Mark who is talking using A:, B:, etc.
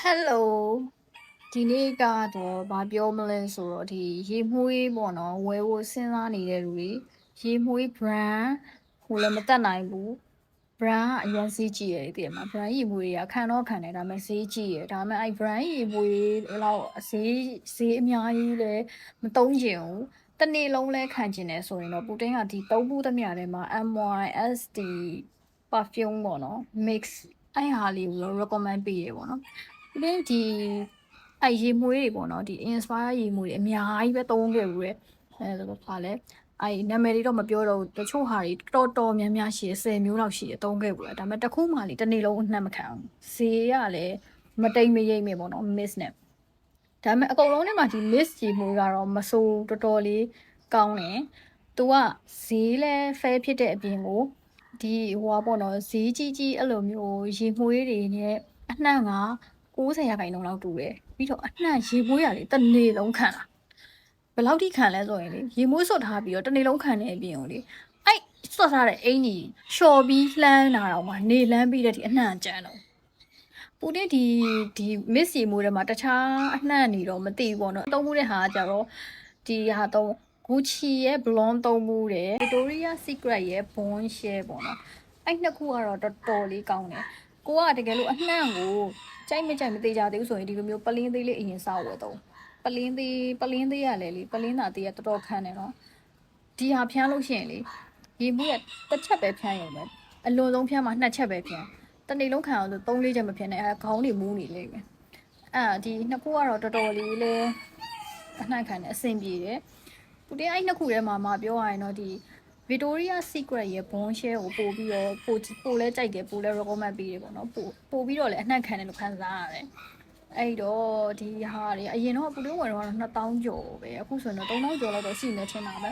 A: Hello ဒီနေ့ကတော့ဘာပြောမလဲဆိုတော့ဒီရေမှုေးပေါ့နော်ဝယ်ဖို့စဉ်းစားနေတဲ့လူတွေရေမှုေး brand ဟိုလည်းမတက်နိုင်ဘူး brand ကအရင်ဈေးကြည့်ရတယ်တည်မှာ brand ရေမှုေးတွေကခံတော့ခံတယ်ဒါပေမဲ့ဈေးကြည့်ရဒါပေမဲ့အဲ့ brand ရေမှုေးလောက်ဈေးအများကြီးလည်းမသုံးချင်ဘူးတနေ့လုံးလဲခံကျင်တယ်ဆိုရင်တော့ပူတင်းကဒီသုံးဘူးသမျှထဲမှာ MYSD perfume ပေါ့နော် mix အဲ့ဟာလေးကို recommend ပေးရပေါ့နော်ဒီအဲ့ရေမွေးတွေပေါ့နော်ဒီ inspire ရေမွေးတွေအများကြီးပဲသုံးခဲ့ဘူးတဲ့အဲဒါဆိုပါလဲအဲ့နာမည်တွေတော့မပြောတော့ဘူးတချို့ဟာတွေတော်များများရှိတယ်10မျိုးလောက်ရှိတယ်သုံးခဲ့ဘူးလားဒါပေမဲ့တစ်ခုမှလေတစ်နေ့လုံးအနှံ့မခံအောင်ဈေးကလည်းမတိမ်မရိပ်မေပေါ့နော် miss နဲ့ဒါပေမဲ့အကုန်လုံးထဲမှာဒီ miss ရေမွေးကတော့မဆိုးတော်လေးကောင်းတယ်သူကဈေးလဲ fair ဖြစ်တဲ့အပြင်ကိုဒီဟိုပေါ့နော်ဈေးကြီးအဲ့လိုမျိုးရေမွေးတွေနဲ့အနှံ့က90%လောက်တူတယ်ပြီးတော့အနှံ့ရေမွေးရလေတစ်နေ့လုံးခံတာဘယ်လောက်ထိခံလဲဆိုရင်လေရေမွေးစွတ်ထားပြီးတော့တစ်နေ့လုံးခံနေအပြင်ကိုလေအဲ့စွတ်ထားတဲ့အင်ကြီးလျှော်ပြီးလှမ်းတာတော့မှနေလှမ်းပြီးတဲ့ဒီအနှံ့ကြမ်းတော့ပူတဲ့ဒီ miss ရေမွေးထဲမှာတခြားအနှံ့နေတော့မသိဘူးပေါ့နော်သုံးမှုတဲ့ဟာကကြတော့ဒီဟာတော့ Gucci ရဲ့ blonde သုံးမှုတယ် Victoria Secret ရဲ့ Bond Share ပေါ့နော်အဲ့နှစ်ခုကတော့တော်တော်လေးကောင်းတယ်ကိုကတကယ်လို့အနှံ့ကိုကြိုက်မသေးကြသေးဘူးဆိုရင်ဒီလိုမျိုးပလင်းသေးလေးအရင်စောက်ဝယ်တော့ပလင်းသေးရလေလေပလင်းသားသေးရတော်တော်ခန်းတယ်နော်ဒီဟာဖျန်းလို့ရှိရင်လေရေမှုရတစ်ချက်ပဲဖျန်းရုံပဲအလွန်ဆုံးဖျန်းမှာ2ချက်ပဲဖျန်းတနေ့လုံးခံအောင်ဆို3-4ချက်မဖျန်းနဲ့အဲခေါင်းတွေမူးနေလိမ့်မယ်ဒီနှစ်ခုကတော့တော်တော်လေးလဲအနှံ့ခံတယ်အဆင်ပြေတယ်ပူတင်းအဲ့နှစ်ခုထဲမှာမပြောရရင်တော့ဒီ Victoria Secret ရဲ့ Bond Share ကိုပို့ပြီးတော့ပို့လဲကြိုက်တယ်ပို့လဲ recommend ပေးတယ်ပေါ့နော်ပို့ပြီးတော့လည်းအနှံ့ခံတယ်လို့ခံစားရတယ်အဲ့တော့ဒီဟာတွေအရင်တော့ပူတင်းဝယ်တော့2000ကျော်ပဲအခုဆိုရင်တော့3000ကျော်လောက်တော့ရှိနေချင်တာပဲ